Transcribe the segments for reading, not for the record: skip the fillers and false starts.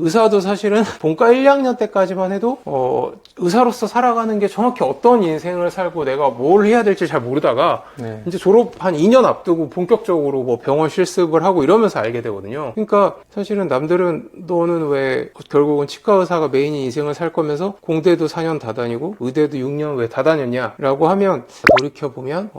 의사도 사실은 본과 1, 2학년 때까지만 해도 의사로서 살아가는 게 정확히 어떤 인생을 살고 내가 뭘 해야 될지 잘 모르다가 이제 졸업 한 2년 앞두고 본격적으로 뭐 병원 실습을 하고 이러면서 알게 되거든요. 그러니까 사실은 남들은 너는 왜 결국은 치과 의사가 메인인 인생을 살 거면서 공대도 4년 다 다니고 의대도 6년 왜 다 다녔냐 라고 하면 돌이켜보면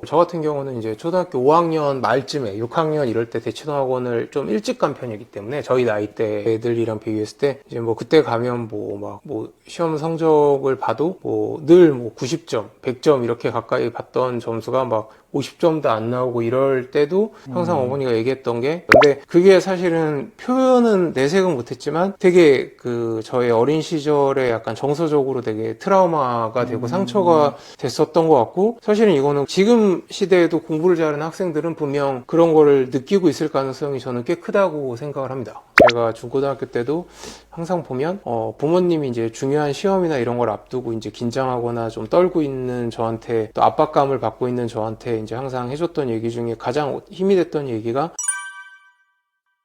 저 같은 경우는 이제 초등학교 5학년 말쯤에 6학년 이럴 때 대치동학원을 좀 일찍 간 편이기 때문에 저희 나이 때 애들이랑 비교했을 때 이제 뭐 그때 가면 뭐 시험 성적을 봐도 늘 90점, 100점 이렇게 가까이 봤던 점수가 막 50점도 안 나오고 이럴 때도 항상 어머니가 얘기했던 게, 근데 그게 사실은 표현은 내색은 못했지만 되게 저의 어린 시절에 약간 정서적으로 되게 트라우마가 되고 상처가 됐었던 것 같고, 사실은 이거는 지금 시대에도 공부를 잘하는 학생들은 분명 그런 거를 느끼고 있을 가능성이 저는 꽤 크다고 생각을 합니다. 제가 중고등학교 때도 항상 보면 부모님이 이제 중요한 시험이나 이런 걸 앞두고 이제 긴장하거나 좀 떨고 있는 저한테, 또 압박감을 받고 있는 저한테 이제 항상 해줬던 얘기 중에 가장 힘이 됐던 얘기가,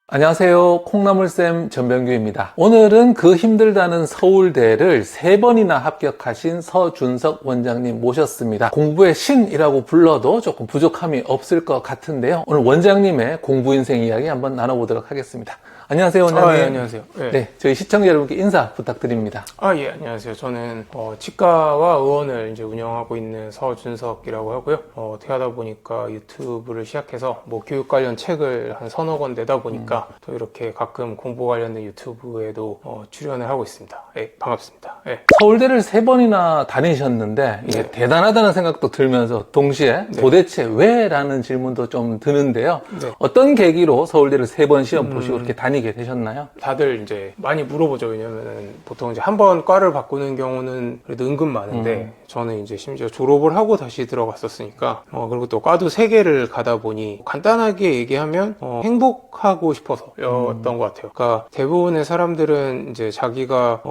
안녕하세요. 콩나물쌤 전병규입니다. 오늘은 그 힘들다는 서울대를 3번이나 합격하신 서준석 원장님 모셨습니다. 공부의 신이라고 불러도 조금 부족함이 없을 것 같은데요. 오늘 원장님의 공부 인생 이야기 한번 나눠보도록 하겠습니다. 안녕하세요, 원장님. 예, 안녕하세요. 네, 저희 시청자 여러분께 인사 부탁드립니다. 예, 안녕하세요. 저는 치과와 의원을 이제 운영하고 있는 서준석이라고 하고요. 어떻게 하다 보니까 유튜브를 시작해서 교육 관련 책을 한 서너 권 내다 보니까 또 이렇게 가끔 공부 관련된 유튜브에도 출연을 하고 있습니다. 예, 반갑습니다. 예. 서울대를 3번이나 다니셨는데 이게 네. 대단하다는 생각도 들면서 동시에 도대체 왜? 라는 질문도 좀 드는데요. 네. 어떤 계기로 서울대를 3번 시험 보시고 이렇게 다니게 되셨나요? 다들 이제 많이 물어보죠. 왜냐면은 보통 이제 한 번 과를 바꾸는 경우는 그래도 은근 많은데, 저는 이제 심지어 졸업을 하고 다시 들어갔었으니까, 그리고 또 과도 3개를 가다 보니 간단하게 얘기하면 행복하고 싶어서였던 것 같아요. 그러니까 대부분의 사람들은 이제 자기가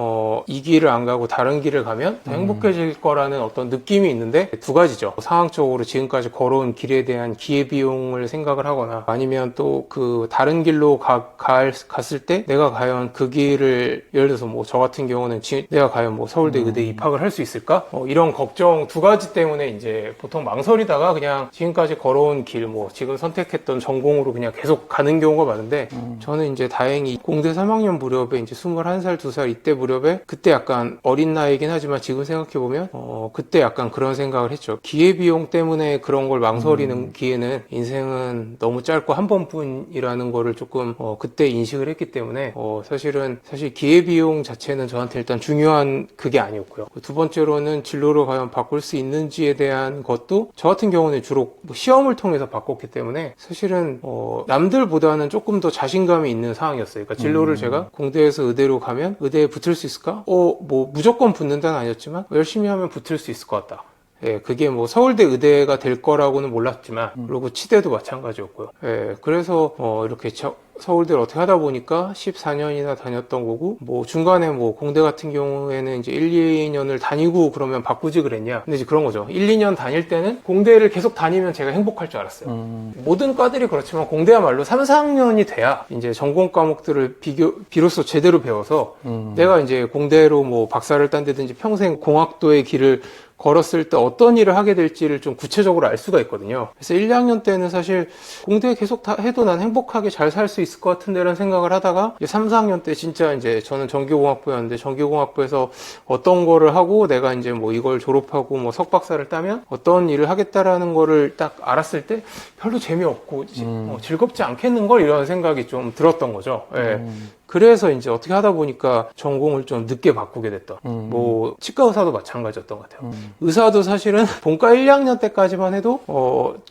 이 길을 안 가고 다른 길을 가면 더 행복해질 거라는 어떤 느낌이 있는데, 두 가지죠. 상황적으로 지금까지 걸어온 길에 대한 기회비용을 생각을 하거나, 아니면 또 다른 길로 갔을 때 내가 과연 그 길을, 예를 들어서 저 같은 경우는 내가 과연 서울대 의대 입학을 할 수 있을까? 이런 걱정 두 가지 때문에 이제 보통 망설이다가 그냥 지금까지 걸어온 길, 지금 선택했던 전공으로 그냥 계속 가는 경우가 많은데, 저는 이제 다행히 공대 3학년 무렵에 이제 21살, 2살 이때 무렵에, 그때 약간 어린 나이긴 하지만 지금 생각해보면 그때 약간 그런 생각을 했죠. 기회비용 때문에 그런 걸 망설이는 기회는 인생은 너무 짧고 한 번뿐이라는 거를 조금 그때 인식을 했기 때문에 사실 기회비용 자체는 저한테 일단 중요한 그게 아니었고요. 두 번째로는 진로를 과연 바꿀 수 있는지에 대한 것도 저 같은 경우는 주로 시험을 통해서 바꿨기 때문에 사실은 남들보다는 조금 더 자신감이 있는 상황이었어요. 그러니까 진로를 제가 공대에서 의대로 가면 의대에 붙을 수 있을까? 무조건 붙는다는 아니었지만 열심히 하면 붙을 수 있을 것 같다. 예, 그게 서울대 의대가 될 거라고는 몰랐지만, 그리고 치대도 마찬가지였고요. 예, 그래서 이렇게 서울대를 어떻게 하다 보니까 14년이나 다녔던 거고, 중간에 공대 같은 경우에는 이제 1, 2년을 다니고 그러면 바꾸지 그랬냐. 근데 이제 그런 거죠. 1, 2년 다닐 때는 공대를 계속 다니면 제가 행복할 줄 알았어요. 모든 과들이 그렇지만 공대야말로 3, 4학년이 돼야 이제 전공 과목들을 비로소 제대로 배워서 내가 이제 공대로 박사를 딴다든지 평생 공학도의 길을 걸었을 때 어떤 일을 하게 될지를 좀 구체적으로 알 수가 있거든요. 그래서 1, 2학년 때는 사실 공대 계속 해도 난 행복하게 잘 살 수 있을 것 같은데 라는 생각을 하다가, 이제 3, 4학년 때 진짜 이제 저는 전기공학부였는데, 전기공학부에서 어떤 거를 하고 내가 이제 이걸 졸업하고 석박사를 따면 어떤 일을 하겠다라는 거를 딱 알았을 때 별로 재미없고 즐겁지 않겠는걸, 이런 생각이 좀 들었던 거죠. 예. 그래서 이제 어떻게 하다 보니까 전공을 좀 늦게 바꾸게 됐던, 치과 의사도 마찬가지였던 것 같아요. 의사도 사실은 본과 1, 2학년 때까지만 해도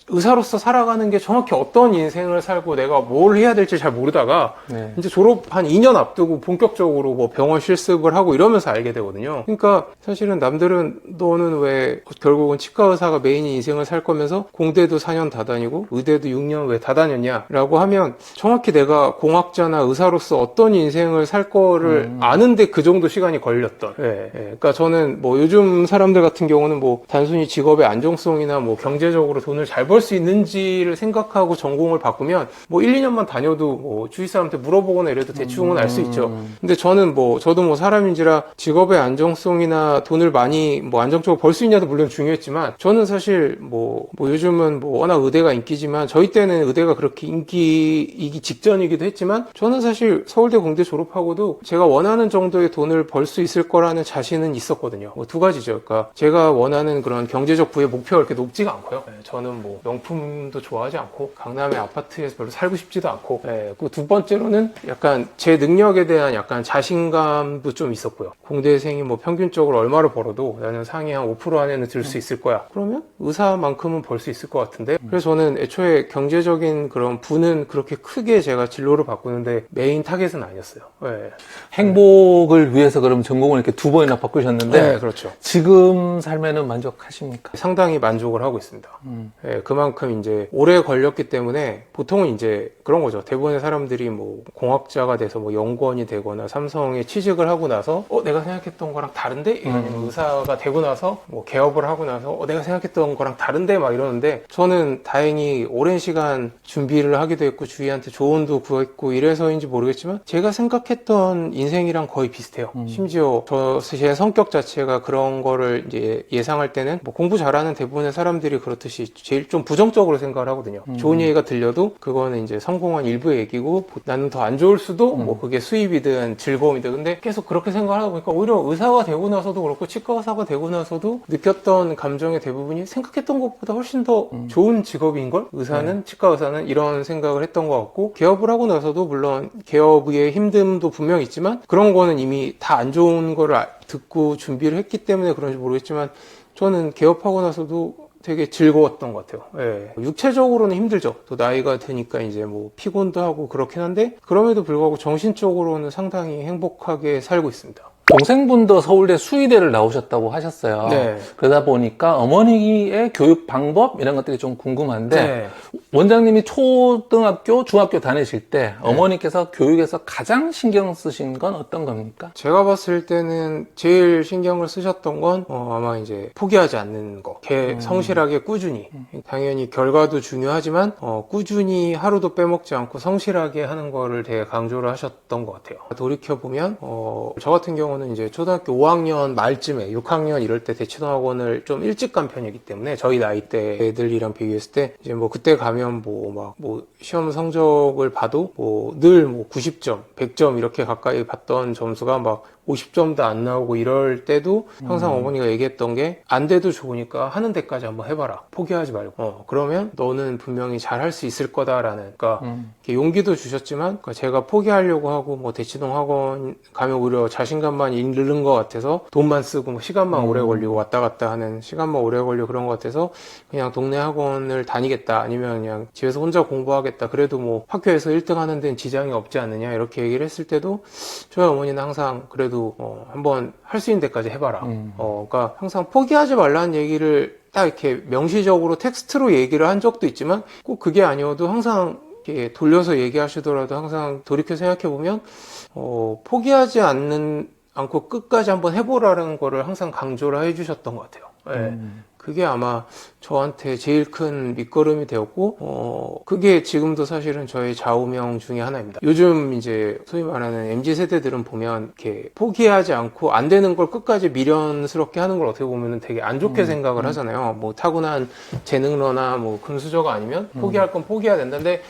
의사로서 살아가는 게 정확히 어떤 인생을 살고 내가 뭘 해야 될지 잘 모르다가 이제 졸업 한 2년 앞두고 본격적으로 병원 실습을 하고 이러면서 알게 되거든요. 그러니까 사실은 남들은 너는 왜 결국은 치과 의사가 메인인 인생을 살 거면서 공대도 4년 다 다니고 의대도 6년 왜 다 다녔냐 라고 하면, 정확히 내가 공학자나 의사로서 어떤 어떤 인생을 살 거를 아는데 그 정도 시간이 걸렸던. 그러니까 저는 뭐 요즘 사람들 같은 경우는 뭐 단순히 직업의 안정성이나 뭐 경제적으로 돈을 잘 벌 수 있는지를 생각하고 전공을 바꾸면 뭐 1, 2년만 다녀도 뭐 주위 사람한테 물어보거나 이래도 대충은 알 수 있죠. 근데 저도 뭐 사람인지라 직업의 안정성이나 돈을 많이 뭐 안정적으로 벌 수 있냐도 물론 중요했지만 저는 사실 뭐 요즘은 뭐 워낙 의대가 인기지만 저희 때는 의대가 그렇게 인기이기 직전이기도 했지만 저는 사실 서울대 공대 졸업하고도 제가 원하는 정도의 돈을 벌 수 있을 거라는 자신은 있었거든요. 뭐 두 가지죠. 그러니까 제가 원하는 그런 경제적 부의 목표가 그렇게 높지가 않고요. 저는 뭐 명품도 좋아하지 않고 강남의 아파트에서 별로 살고 싶지도 않고 그 두 번째로는 약간 제 능력에 대한 약간 자신감도 좀 있었고요. 공대생이 뭐 평균적으로 얼마를 벌어도 나는 상위 한 5% 안에는 들 수 있을 거야. 그러면 의사만큼은 벌 수 있을 것 같은데 그래서 저는 애초에 경제적인 그런 부는 그렇게 크게 제가 진로를 바꾸는데 메인 타겟은 아니었어요. 행복을 위해서 그럼 전공을 이렇게 두 번이나 바꾸셨는데 네, 그렇죠. 지금 삶에는 만족하십니까? 상당히 만족을 하고 있습니다. 그만큼 이제 오래 걸렸기 때문에 보통은 이제 그런 거죠. 대부분의 사람들이 뭐 공학자가 돼서 뭐 연구원이 되거나 삼성에 취직을 하고 나서 내가 생각했던 거랑 다른데? 아니면 의사가 되고 나서 뭐 개업을 하고 나서 내가 생각했던 거랑 다른데? 막 이러는데 저는 다행히 오랜 시간 준비를 하기도 했고 주위한테 조언도 구했고 이래서인지 모르겠지만 제가 생각했던 인생이랑 거의 비슷해요. 심지어 제 성격 자체가 그런 거를 이제 예상할 때는 뭐 공부 잘하는 대부분의 사람들이 그렇듯이 제일 좀 부정적으로 생각을 하거든요. 좋은 얘기가 들려도 그거는 이제 성공한 일부의 얘기고 나는 더 안 좋을 수도 뭐 그게 수입이든 즐거움이든 근데 계속 그렇게 생각을 하다 보니까 오히려 의사가 되고 나서도 그렇고 치과 의사가 되고 나서도 느꼈던 감정의 대부분이 생각했던 것보다 훨씬 더 좋은 직업인걸? 의사는 치과 의사는 이런 생각을 했던 것 같고 개업을 하고 나서도 물론 개업의 힘듦도 분명 있지만 그런 거는 이미 다 안 좋은 거를 듣고 준비를 했기 때문에 그런지 모르겠지만 저는 개업하고 나서도 되게 즐거웠던 것 같아요. 육체적으로는 힘들죠. 또 나이가 드니까 이제 뭐 피곤도 하고 그렇긴 한데 그럼에도 불구하고 정신적으로는 상당히 행복하게 살고 있습니다. 동생분도 서울대 수의대를 나오셨다고 하셨어요. 네. 그러다 보니까 어머니의 교육 방법 이런 것들이 좀 궁금한데 네. 원장님이 초등학교, 중학교 다니실 때 어머니께서 교육에서 가장 신경 쓰신 건 어떤 겁니까? 제가 봤을 때는 제일 신경을 쓰셨던 건 아마 이제 포기하지 않는 거. 성실하게 꾸준히. 당연히 결과도 중요하지만 꾸준히 하루도 빼먹지 않고 성실하게 하는 거를 되게 강조를 하셨던 것 같아요. 돌이켜보면 저 같은 경우는 이제 초등학교 5학년 말쯤에 6학년 이럴 때 대치동학원을 좀 일찍 간 편이기 때문에 저희 나이 때 애들이랑 비교했을 때 이제 뭐 그때 가면 뭐 시험 성적을 봐도 늘 90점, 100점 이렇게 가까이 봤던 점수가 막 50점도 안 나오고 이럴 때도 항상 어머니가 얘기했던 게 안 돼도 좋으니까 하는 데까지 한번 해봐라. 포기하지 말고. 그러면 너는 분명히 잘할 수 있을 거다라는 그러니까 이렇게 용기도 주셨지만 그러니까 제가 포기하려고 하고 뭐 대치동 학원 가면 오히려 자신감만 잃는 것 같아서 돈만 쓰고 뭐 시간만 오래 걸리고 왔다 갔다 하는 시간만 오래 걸리고 그런 것 같아서 그냥 동네 학원을 다니겠다 아니면 그냥 집에서 혼자 공부하겠다. 그래도 뭐 학교에서 1등 하는 데는 지장이 없지 않느냐 이렇게 얘기를 했을 때도 저희 어머니는 항상 그래도 한번 할 수 있는 데까지 해봐라. 그러니까 항상 포기하지 말라는 얘기를 딱 이렇게 명시적으로 텍스트로 얘기를 한 적도 있지만 꼭 그게 아니어도 항상 이렇게 돌려서 얘기하시더라도 항상 돌이켜 생각해보면 포기하지 않고 끝까지 한번 해보라는 거를 항상 강조를 해주셨던 것 같아요. 그게 아마 저한테 제일 큰 밑거름이 되었고 그게 지금도 사실은 저의 좌우명 중에 하나입니다. 요즘 이제 소위 말하는 MZ세대들은 보면 이렇게 포기하지 않고 안 되는 걸 끝까지 미련스럽게 하는 걸 어떻게 보면 되게 안 좋게 생각을 하잖아요. 뭐 타고난 재능러나 뭐 금수저가 아니면 포기할 건 포기해야 된다는데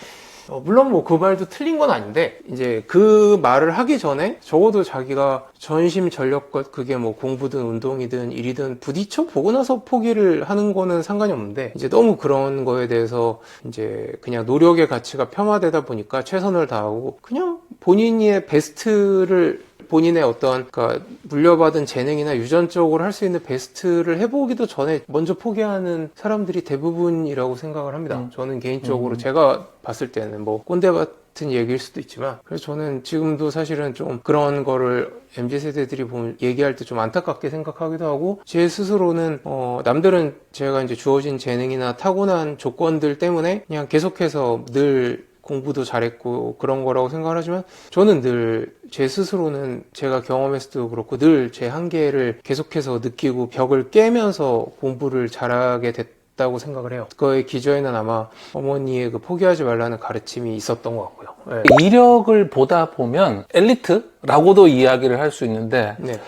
물론 뭐 그 말도 틀린 건 아닌데 이제 그 말을 하기 전에 적어도 자기가 전심전력껏 그게 뭐 공부든 운동이든 일이든 부딪혀 보고 나서 포기를 하는 거는 상관이 없는데 이제 너무 그런 거에 대해서 이제 그냥 노력의 가치가 폄하되다 보니까 최선을 다하고 그냥 본인의 베스트를 본인의 어떤 그러니까 물려받은 재능이나 유전적으로 할 수 있는 베스트를 해보기도 전에 먼저 포기하는 사람들이 대부분이라고 생각을 합니다. 저는 개인적으로 제가 봤을 때는 뭐 꼰대 같은 얘기일 수도 있지만 그래서 저는 지금도 사실은 좀 그런 거를 MZ세대들이 얘기할 때 좀 안타깝게 생각하기도 하고 제 스스로는 남들은 제가 이제 주어진 재능이나 타고난 조건들 때문에 그냥 계속해서 늘 공부도 잘했고 그런 거라고 생각을 하지만 저는 늘 제 스스로는 제가 경험했을 때도 그렇고 늘 제 한계를 계속해서 느끼고 벽을 깨면서 공부를 잘하게 됐다고 생각을 해요. 그거의 기저에는 아마 어머니의 그 포기하지 말라는 가르침이 있었던 것 같고요. 네. 이력을 보다 보면 엘리트라고도 이야기를 할 수 있는데 네.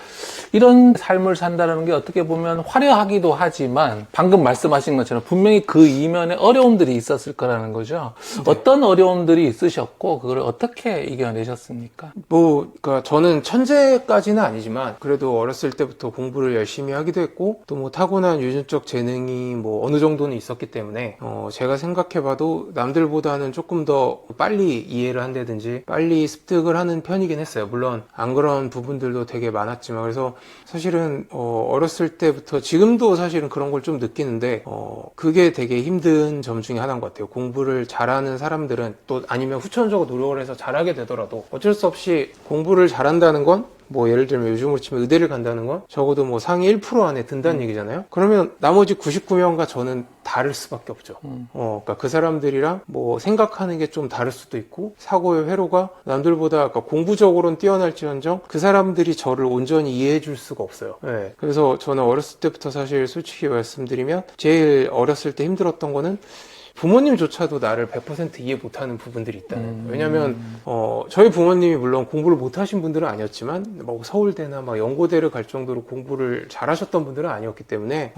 이런 삶을 산다는 게 어떻게 보면 화려하기도 하지만 방금 말씀하신 것처럼 분명히 그 이면에 어려움들이 있었을 거라는 거죠. 네. 어떤 어려움들이 있으셨고 그걸 어떻게 이겨내셨습니까? 그러니까 저는 천재까지는 아니지만 그래도 어렸을 때부터 공부를 열심히 하기도 했고 또 뭐 타고난 유전적 재능이 뭐 어느 정도는 있었기 때문에 제가 생각해봐도 남들보다는 조금 더 빨리 이해를 한다든지 빨리 습득을 하는 편이긴 했어요. 물론 안 그런 부분들도 되게 많았지만 그래서 사실은 어렸을 때부터 지금도 사실은 그런 걸 좀 느끼는데 그게 되게 힘든 점 중에 하나인 것 같아요. 공부를 잘하는 사람들은 또 아니면 후천적으로 노력을 해서 잘하게 되더라도 어쩔 수 없이 공부를 잘한다는 건 뭐 예를 들면 요즘으로 치면 의대를 간다는 건 적어도 뭐 상위 1% 안에 든다는 얘기잖아요. 그러면 나머지 99명과 저는 다를 수밖에 없죠. 그러니까 그 사람들이랑 뭐 생각하는 게 좀 다를 수도 있고 사고의 회로가 남들보다 그러니까 공부적으로는 뛰어날지언정 그 사람들이 저를 온전히 이해해 줄 수가 없어요. 네. 그래서 저는 어렸을 때부터 사실 솔직히 말씀드리면 제일 어렸을 때 힘들었던 거는 부모님조차도 나를 100% 이해 못하는 부분들이 있다는. 왜냐면 저희 부모님이 물론 공부를 못하신 분들은 아니었지만 뭐 서울대나 막 연고대를 갈 정도로 공부를 잘하셨던 분들은 아니었기 때문에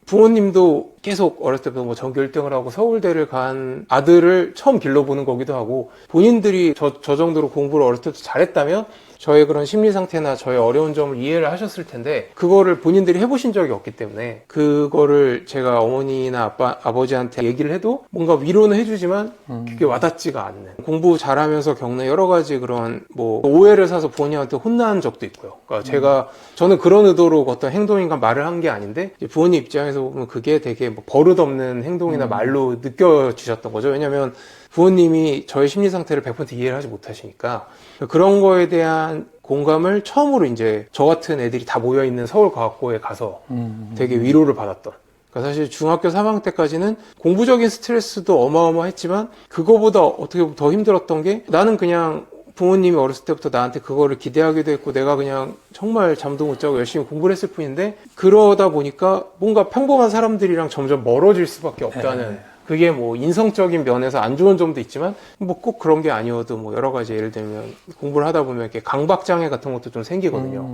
부모님도 계속 어렸을 때부터 뭐 전교 1등을 하고 서울대를 간 아들을 처음 길러보는 거기도 하고 본인들이 저 정도로 공부를 어렸을 때부터 잘했다면 저의 그런 심리 상태나 저의 어려운 점을 이해를 하셨을 텐데 그거를 본인들이 해보신 적이 없기 때문에 그거를 제가 어머니나 아버지한테 얘기를 해도 뭔가 위로는 해주지만 그게 와닿지가 않는 공부 잘하면서 겪는 여러 가지 그런 뭐 오해를 사서 부모님한테 혼난 적도 있고요. 그러니까 저는 그런 의도로 어떤 행동인가 말을 한 게 아닌데 부모님 입장에서 보면 그게 되게 뭐 버릇없는 행동이나 말로 느껴지셨던 거죠. 왜냐면 부모님이 저의 심리 상태를 100% 이해를 하지 못하시니까 그런 거에 대한 공감을 처음으로 이제 저 같은 애들이 다 모여있는 서울과학고에 가서 되게 위로를 받았던. 그러니까 사실 중학교 3학년 때까지는 공부적인 스트레스도 어마어마했지만 그거보다 어떻게 보면 더 힘들었던 게 나는 그냥 부모님이 어렸을 때부터 나한테 그거를 기대하기도 했고 내가 그냥 정말 잠도 못 자고 열심히 공부를 했을 뿐인데 그러다 보니까 뭔가 평범한 사람들이랑 점점 멀어질 수밖에 없다는 그게 뭐 인성적인 면에서 안 좋은 점도 있지만 뭐 꼭 그런 게 아니어도 뭐 여러 가지 예를 들면 공부를 하다 보면 이렇게 강박장애 같은 것도 좀 생기거든요.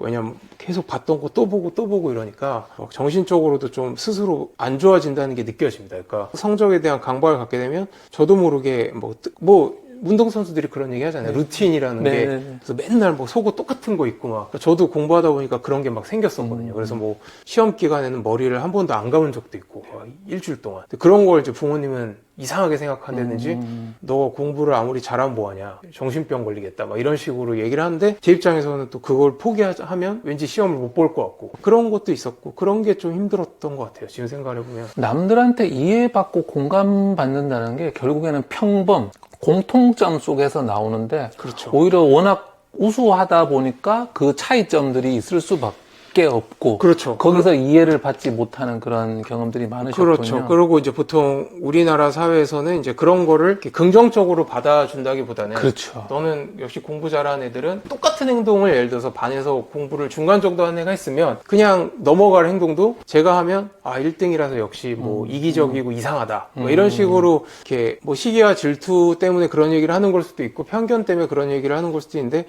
왜냐면 계속 봤던 거 또 보고 이러니까 정신적으로도 좀 스스로 안 좋아진다는 게 느껴집니다. 그러니까 성적에 대한 강박을 갖게 되면 저도 모르게 뭐 운동선수들이 그런 얘기 하잖아요. 루틴이라는 게. 그래서 맨날 뭐 속옷 똑같은 거 입고 막. 저도 공부하다 보니까 그런 게 막 생겼었거든요. 그래서 뭐 시험 기간에는 머리를 한 번도 안 감은 적도 있고, 일주일 동안. 그런 걸 이제 부모님은 이상하게 생각한다든지, 너 공부를 아무리 잘하면 뭐하냐. 정신병 걸리겠다. 막 이런 식으로 얘기를 하는데, 제 입장에서는 또 그걸 포기하면 왠지 시험을 못 볼 것 같고, 그런 것도 있었고, 그런 게 좀 힘들었던 것 같아요. 지금 생각을 해보면. 남들한테 이해받고 공감받는다는 게 결국에는 평범, 공통점 속에서 나오는데 그렇죠. 오히려 워낙 우수하다 보니까 그 차이점들이 있을 수밖에 없고 그렇죠. 거기서 이해를 받지 못하는 그런 경험들이 많으셨군요. 그렇죠. 그리고 이제 보통 우리나라 사회에서는 이제 그런 거를 이렇게 긍정적으로 받아준다기보다는 그렇죠. 너는 역시 공부 잘하는 애들은 똑같은 행동을 예를 들어서 반에서 공부를 중간 정도 한 애가 있으면 그냥 넘어갈 행동도 제가 하면 1등이라서 역시 뭐 이기적이고 이상하다. 뭐 이런 식으로 이렇게 뭐 시기와 질투 때문에 그런 얘기를 하는 걸 수도 있고 편견 때문에 그런 얘기를 하는 걸 수도 있는데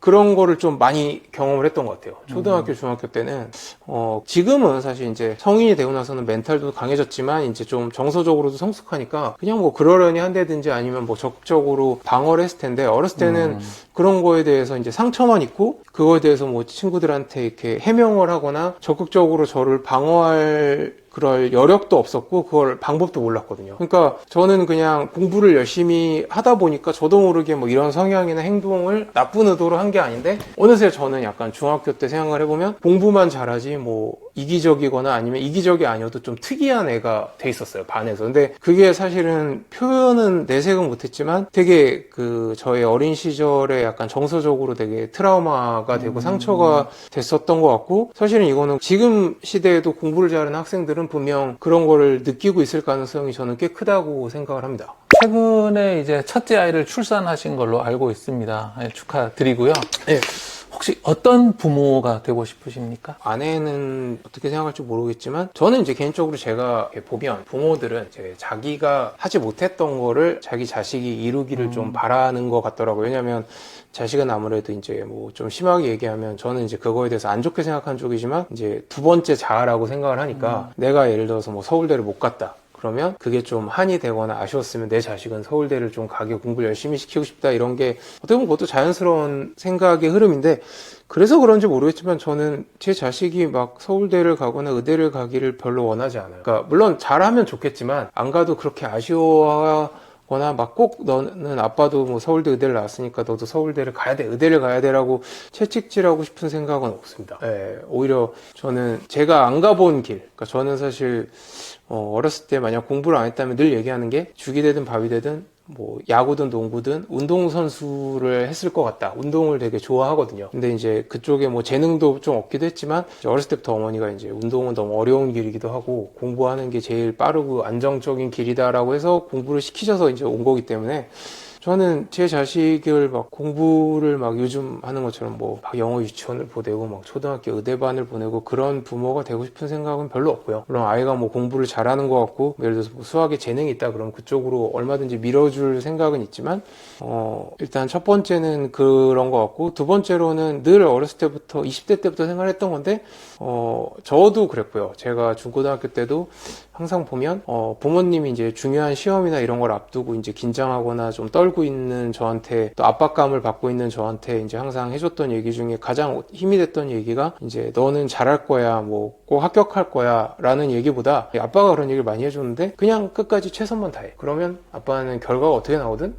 그런 거를 좀 많이 경험을 했던 것 같아요. 초등학교, 중학교 때는 지금은 사실 이제 성인이 되고 나서는 멘탈도 강해졌지만 이제 좀 정서적으로도 성숙하니까 그냥 뭐 그러려니 한다든지 아니면 뭐 적극적으로 방어를 했을 텐데 어렸을 때는 그런 거에 대해서 이제 상처만 있고 그거에 대해서 뭐 친구들한테 이렇게 해명을 하거나 적극적으로 저를 방어할 그럴 여력도 없었고 그걸 방법도 몰랐거든요. 그러니까 저는 그냥 공부를 열심히 하다 보니까 저도 모르게 뭐 이런 성향이나 행동을 나쁜 의도로 한 게 아닌데 어느새 저는 약간 중학교 때 생각을 해보면 공부만 잘하지 뭐 이기적이거나 아니면 이기적이 아니어도 좀 특이한 애가 돼 있었어요, 반에서. 근데 그게 사실은 표현은 내색은 못했지만 되게 그 저의 어린 시절에 약간 정서적으로 되게 트라우마가 되고 상처가 됐었던 것 같고 사실은 이거는 지금 시대에도 공부를 잘하는 학생들은 분명 그런 거를 느끼고 있을 가능성이 저는 꽤 크다고 생각을 합니다. 최근에 이제 첫째 아이를 출산하신 걸로 알고 있습니다. 예, 축하드리고요. 네. 혹시 어떤 부모가 되고 싶으십니까? 아내는 어떻게 생각할지 모르겠지만 저는 이제 개인적으로 제가 보면 부모들은 이제 자기가 하지 못했던 거를 자기 자식이 이루기를 좀 바라는 것 같더라고요. 왜냐하면 자식은 아무래도 이제 뭐 좀 심하게 얘기하면 저는 이제 그거에 대해서 안 좋게 생각한 쪽이지만 이제 두 번째 자아라고 생각을 하니까 내가 예를 들어서 뭐 서울대를 못 갔다. 그러면 그게 좀 한이 되거나 아쉬웠으면 내 자식은 서울대를 좀 가게 공부를 열심히 시키고 싶다 이런 게 어떻게 보면 그것도 자연스러운 생각의 흐름인데 그래서 그런지 모르겠지만 저는 제 자식이 막 서울대를 가거나 의대를 가기를 별로 원하지 않아요. 그러니까 물론 잘하면 좋겠지만 안 가도 그렇게 아쉬워하거나 막 꼭 너는 아빠도 뭐 서울대 의대를 나왔으니까 너도 서울대를 가야 돼 의대를 가야 돼라고 채찍질하고 싶은 생각은 없습니다. 예, 오히려 저는 제가 안 가본 길 그러니까 저는 사실 어렸을 때 만약 공부를 안 했다면 늘 얘기하는 게 죽이 되든 밥이 되든 뭐 야구든 농구든 운동선수를 했을 것 같다. 운동을 되게 좋아하거든요. 근데 이제 그쪽에 뭐 재능도 좀 없기도 했지만 어렸을 때부터 어머니가 이제 운동은 너무 어려운 길이기도 하고 공부하는 게 제일 빠르고 안정적인 길이다라고 해서 공부를 시키셔서 이제 온 거기 때문에 저는 제 자식을 막 공부를 막 요즘 하는 것처럼 뭐 막 영어 유치원을 보내고 막 초등학교 의대반을 보내고 그런 부모가 되고 싶은 생각은 별로 없고요. 물론 아이가 뭐 공부를 잘하는 것 같고 예를 들어서 뭐 수학에 재능이 있다 그러면 그쪽으로 얼마든지 밀어줄 생각은 있지만 일단 첫 번째는 그런 것 같고 두 번째로는 늘 어렸을 때부터 20대 때부터 생각했던 건데 저도 그랬고요. 제가 중고등학교 때도 항상 보면 부모님이 이제 중요한 시험이나 이런 걸 앞두고 이제 긴장하거나 좀 떨고 있는 저한테 또 압박감을 받고 있는 저한테 이제 항상 해줬던 얘기 중에 가장 힘이 됐던 얘기가 이제 너는 잘할 거야 뭐 꼭 합격할 거야 라는 얘기보다 아빠가 그런 얘기를 많이 해줬는데 그냥 끝까지 최선만 다해. 그러면 아빠는 결과가 어떻게 나오든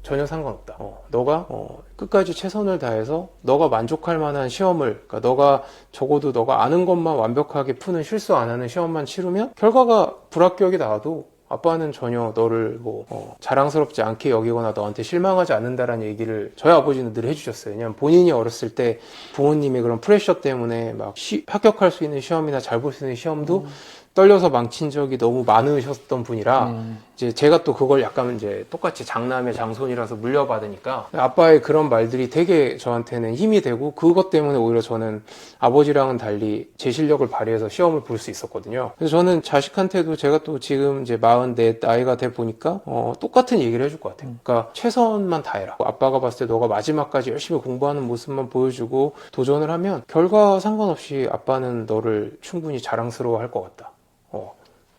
전혀 상관없다. 너가 끝까지 최선을 다해서 너가 만족할 만한 시험을 그러니까 너가 적어도 너가 아는 것만 완벽하게 푸는 실수 안 하는 시험만 치르면 결과가 불합격이 나와도 아빠는 전혀 너를 뭐 자랑스럽지 않게 여기거나 너한테 실망하지 않는다라는 얘기를 저희 아버지는 늘 해주셨어요. 왜냐면 본인이 어렸을 때 부모님의 그런 프레셔 때문에 막 합격할 수 있는 시험이나 잘 볼 수 있는 시험도 떨려서 망친 적이 너무 많으셨던 분이라 이제 제가 또 그걸 약간 이제 똑같이 장남의 장손이라서 물려받으니까 아빠의 그런 말들이 되게 저한테는 힘이 되고 그것 때문에 오히려 저는 아버지랑은 달리 제 실력을 발휘해서 시험을 볼 수 있었거든요. 그래서 저는 자식한테도 제가 또 지금 이제 44 나이가 돼 보니까 똑같은 얘기를 해줄 것 같아요. 그러니까 최선만 다해라. 아빠가 봤을 때 너가 마지막까지 열심히 공부하는 모습만 보여주고 도전을 하면 결과 상관없이 아빠는 너를 충분히 자랑스러워 할 것 같다.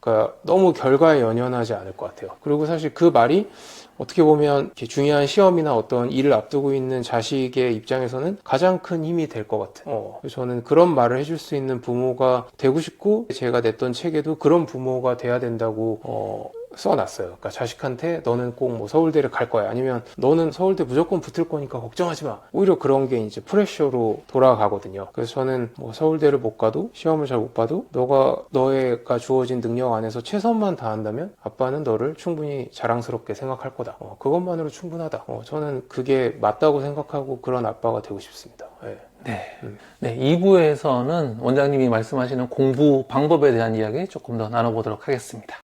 그러니까 너무 결과에 연연하지 않을 것 같아요. 그리고 사실 그 말이 어떻게 보면 이렇게 중요한 시험이나 어떤 일을 앞두고 있는 자식의 입장에서는 가장 큰 힘이 될 것 같은. 저는 그런 말을 해줄 수 있는 부모가 되고 싶고 제가 냈던 책에도 그런 부모가 돼야 된다고 써놨어요. 그러니까 자식한테 너는 꼭 뭐 서울대를 갈 거야. 아니면 너는 서울대 무조건 붙을 거니까 걱정하지 마. 오히려 그런 게 이제 프레셔로 돌아가거든요. 그래서 저는 뭐 서울대를 못 가도 시험을 잘 못 봐도 너가 주어진 능력 안에서 최선만 다한다면 아빠는 너를 충분히 자랑스럽게 생각할 거다. 그것만으로 충분하다. 저는 그게 맞다고 생각하고 그런 아빠가 되고 싶습니다. 네, 2부에서는 원장님이 말씀하시는 공부 방법에 대한 이야기 조금 더 나눠보도록 하겠습니다.